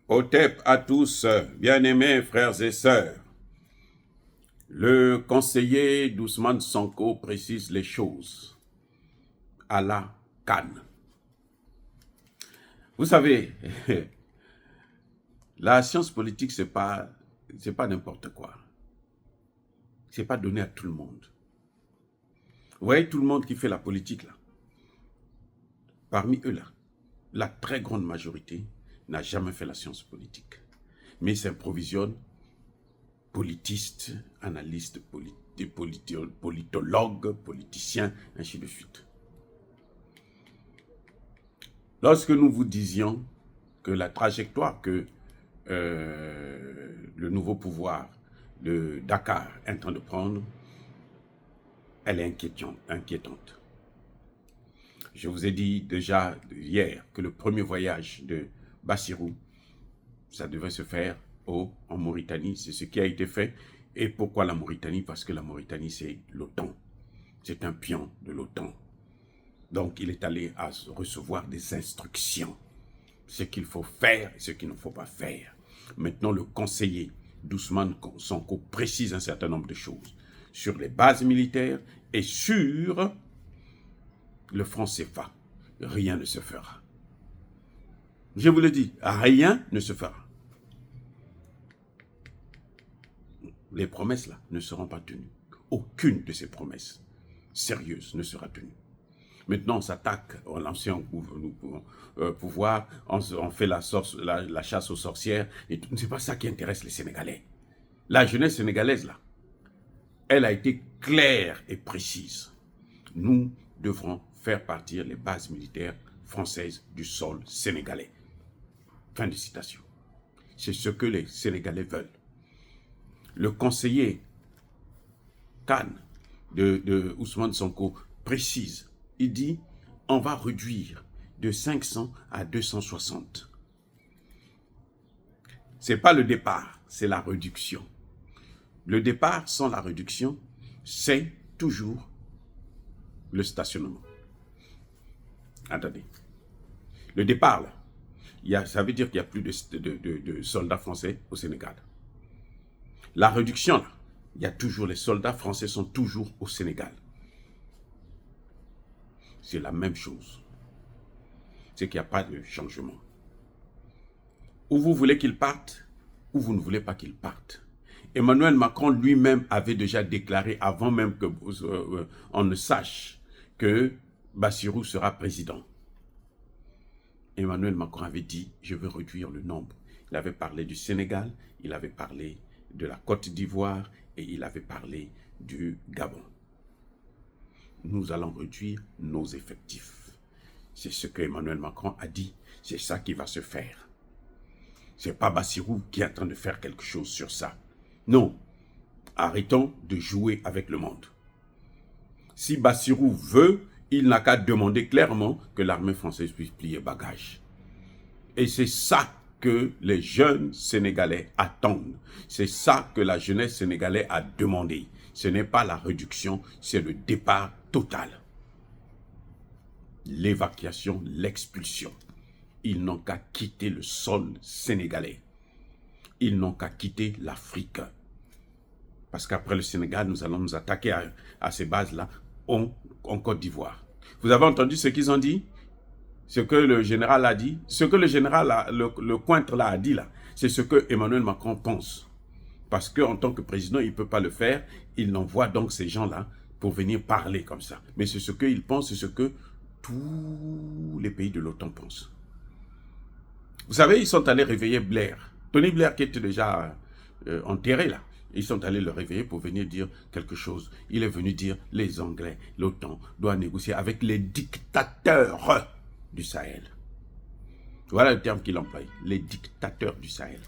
Otep à tous, bien-aimés frères et sœurs. Le conseiller d'Ousmane Sonko précise les choses à la Cannes. Vous savez, la science politique, c'est pas n'importe quoi. C'est pas donné à tout le monde. Vous voyez tout le monde qui fait la politique là. Parmi eux là, la très grande majorité n'a jamais fait la science politique. Mais ils s'improvisionnent politistes, analystes, politologues, politiciens, ainsi de suite. Lorsque nous vous disions que la trajectoire que le nouveau pouvoir de Dakar est en train de prendre, elle est inquiétante. Je vous ai dit déjà hier que le premier voyage de Bassirou, ça devait se faire en Mauritanie. C'est ce qui a été fait. Et pourquoi la Mauritanie? Parce que la Mauritanie, c'est l'OTAN. C'est un pion de l'OTAN. Donc, il est allé à recevoir des instructions. Ce qu'il faut faire et ce qu'il ne faut pas faire. Maintenant, le conseiller d'Ousmane Sonko précise un certain nombre de choses sur les bases militaires et sur le franc CFA. Rien ne se fera. Je vous le dis, rien ne se fera. Les promesses là ne seront pas tenues. Aucune de ces promesses sérieuses ne sera tenue. Maintenant, on s'attaque à l'ancien pouvoir, on fait la chasse aux sorcières, et ce n'est pas ça qui intéresse les Sénégalais. La jeunesse sénégalaise, là, elle a été claire et précise. Nous devrons faire partir les bases militaires françaises du sol sénégalais. Fin de citation. C'est ce que les Sénégalais veulent. Le conseiller Khan de Ousmane Sonko précise. Il dit, on va réduire de 500 à 260. Ce n'est pas le départ, c'est la réduction. Le départ sans la réduction, c'est toujours le stationnement. Attendez. Le départ, là, ça veut dire qu'il n'y a plus de soldats français au Sénégal. La réduction, là, il y a toujours, les soldats français sont toujours au Sénégal. C'est la même chose. C'est qu'il n'y a pas de changement. Ou vous voulez qu'ils partent, ou vous ne voulez pas qu'ils partent. Emmanuel Macron lui-même avait déjà déclaré, avant même qu'on ne sache, que Bassirou sera président. Emmanuel Macron avait dit, je veux réduire le nombre. Il avait parlé du Sénégal, il avait parlé de la Côte d'Ivoire et il avait parlé du Gabon. Nous allons réduire nos effectifs. C'est ce que Emmanuel Macron a dit. C'est ça qui va se faire. Ce n'est pas Bassirou qui est en train de faire quelque chose sur ça. Non. Arrêtons de jouer avec le monde. Si Bassirou veut, il n'a qu'à demander clairement que l'armée française puisse plier bagage. Et c'est ça que les jeunes Sénégalais attendent. C'est ça que la jeunesse sénégalaise a demandé. Ce n'est pas la réduction, c'est le départ total. L'évacuation, l'expulsion. Ils n'ont qu'à quitter le sol sénégalais. Ils n'ont qu'à quitter l'Afrique. Parce qu'après le Sénégal, nous allons nous attaquer à ces bases-là en Côte d'Ivoire. Vous avez entendu ce qu'ils ont dit? Ce que le général a dit? Ce que le général, le cointre là a dit là, c'est ce que Emmanuel Macron pense. Parce qu'en tant que président, il ne peut pas le faire. Il envoie donc ces gens-là pour venir parler comme ça. Mais c'est ce qu'il pense, c'est ce que tous les pays de l'OTAN pensent. Vous savez, ils sont allés réveiller Blair. Tony Blair qui était déjà enterré là. Ils sont allés le réveiller pour venir dire quelque chose. Il est venu dire, les Anglais, l'OTAN doit négocier avec les dictateurs du Sahel. Voilà le terme qu'il emploie, les dictateurs du Sahel.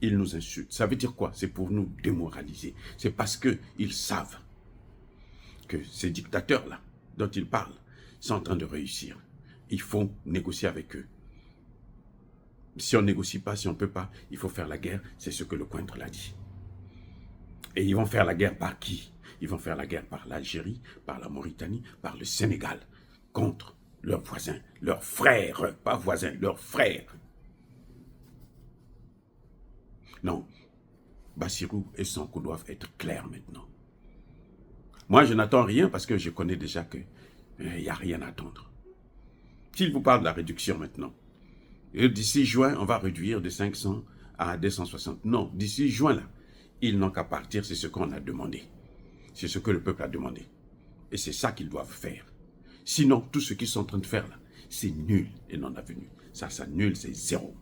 Ils nous insultent. Ça veut dire quoi? C'est pour nous démoraliser. C'est parce qu'ils savent que ces dictateurs-là, dont ils parlent, sont en train de réussir. Il faut négocier avec eux. Si on ne négocie pas, si on ne peut pas, il faut faire la guerre. C'est ce que le cointre l'a dit. Et ils vont faire la guerre par qui? Ils vont faire la guerre par l'Algérie, par la Mauritanie, par le Sénégal, contre leurs voisins, leurs frères, pas voisins, leurs frères. Non, Bassirou et Sonko doivent être clairs maintenant. Moi, je n'attends rien parce que je connais déjà qu'il n'y a rien à attendre. S'il vous parle de la réduction maintenant, d'ici juin, on va réduire de 500 à 260. Non, d'ici juin, là, ils n'ont qu'à partir, c'est ce qu'on a demandé. C'est ce que le peuple a demandé. Et c'est ça qu'ils doivent faire. Sinon, tout ce qu'ils sont en train de faire là, c'est nul et non avenu. Ça nul, c'est zéro.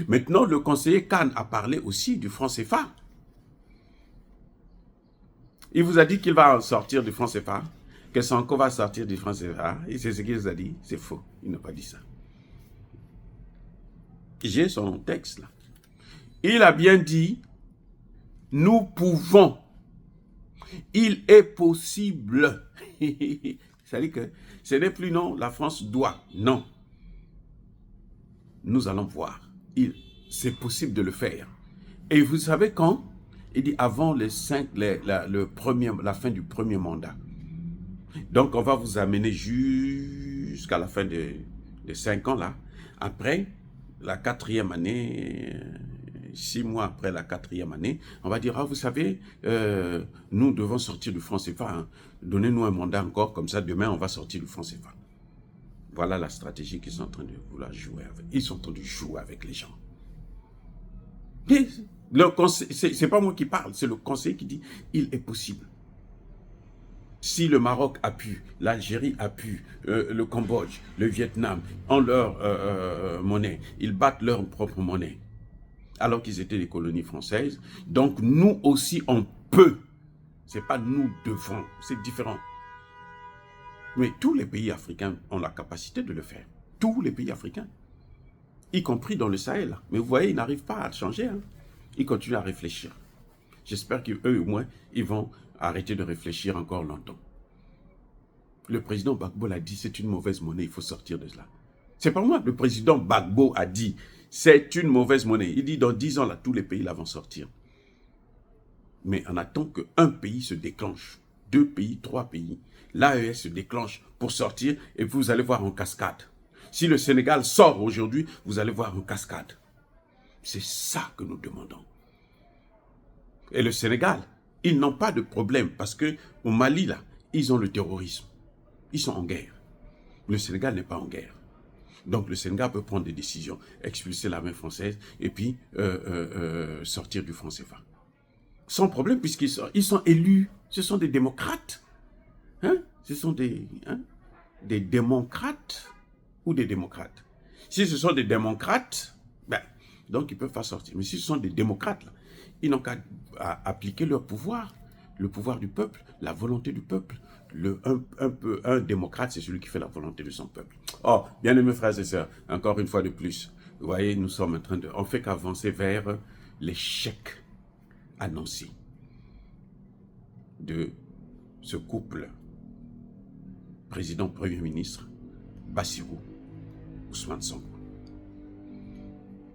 Maintenant, le conseiller Khan a parlé aussi du franc CFA. Il vous a dit qu'il va sortir du franc CFA, que Sonko va sortir du franc CFA. Et c'est ce qu'il vous a dit. C'est faux. Il n'a pas dit ça. J'ai son texte là. Il a bien dit, nous pouvons. Il est possible. C'est-à-dire que ce n'est plus non, la France doit. Non. Nous allons voir. C'est possible de le faire. Et vous savez quand? Il dit avant la fin du premier mandat. Donc on va vous amener jusqu'à la fin des 5 ans là. Après la 4e année, 6 mois après la 4e année, on va dire, ah, vous savez, nous devons sortir du franc CFA. Hein. Donnez-nous un mandat encore, comme ça, demain, on va sortir du franc CFA. Voilà la stratégie qu'ils sont en train de vouloir jouer avec. Ils sont en train de jouer avec les gens. C'est pas moi qui parle, c'est le conseiller qui dit, il est possible. Si le Maroc a pu, l'Algérie a pu, le Cambodge, le Vietnam ont leur monnaie, ils battent leur propre monnaie, alors qu'ils étaient des colonies françaises. Donc nous aussi on peut. C'est pas nous devons, c'est différent. Mais tous les pays africains ont la capacité de le faire. Tous les pays africains, y compris dans le Sahel. Mais vous voyez, ils n'arrivent pas à changer. Hein. Ils continuent à réfléchir. J'espère qu'eux, au moins, ils vont arrêter de réfléchir encore longtemps. Le président Gbagbo l'a dit, c'est une mauvaise monnaie, il faut sortir de cela. C'est pas moi, le président Gbagbo a dit, c'est une mauvaise monnaie. Il dit, dans 10 ans, là, tous les pays là vont sortir. Mais on attend qu'un pays se déclenche, 2 pays, 3 pays, l'AES se déclenche pour sortir et vous allez voir en cascade. Si le Sénégal sort aujourd'hui, vous allez voir en cascade. C'est ça que nous demandons. Et le Sénégal, ils n'ont pas de problème parce qu'au Mali, là, ils ont le terrorisme. Ils sont en guerre. Le Sénégal n'est pas en guerre. Donc le Sénégal peut prendre des décisions, expulser l'armée française et puis sortir du franc CFA. Sans problème puisqu'ils sont élus. Ce sont des démocrates. Hein? Ce sont des démocrates ou des démocrates. Si ce sont des démocrates, ben, donc ils peuvent pas sortir. Mais si ce sont des démocrates, là, ils n'ont qu'à appliquer leur pouvoir, le pouvoir du peuple, la volonté du peuple. Un démocrate, c'est celui qui fait la volonté de son peuple. Oh, bien aimés frères et sœurs, encore une fois de plus, vous voyez, nous sommes en train de... On fait qu'avancer vers l'échec annoncé de ce couple président-premier ministre, Bassirou, Ousmane Sonko.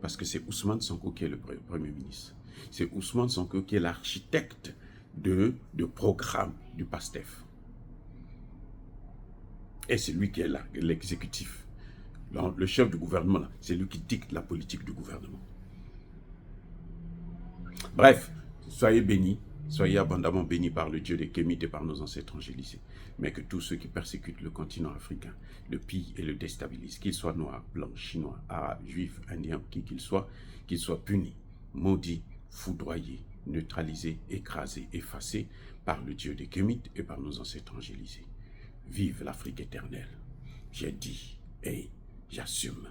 Parce que c'est Ousmane Sonko qui est le premier ministre. C'est Ousmane Sonko qui est l'architecte de programme du PASTEF. Et c'est lui qui est l'exécutif. Le chef du gouvernement, c'est lui qui dicte la politique du gouvernement. Bref, soyez bénis, soyez abondamment bénis par le Dieu des Kémites et par nos ancêtres angélisés. Mais que tous ceux qui persécutent le continent africain, le pillent et le déstabilisent, qu'ils soient noirs, blancs, chinois, arabes, juifs, indiens, qui qu'ils soient punis, maudits, foudroyés, neutralisés, écrasés, effacés par le Dieu des Kémites et par nos ancêtres angélisés. Vive l'Afrique éternelle. J'ai dit et j'assume.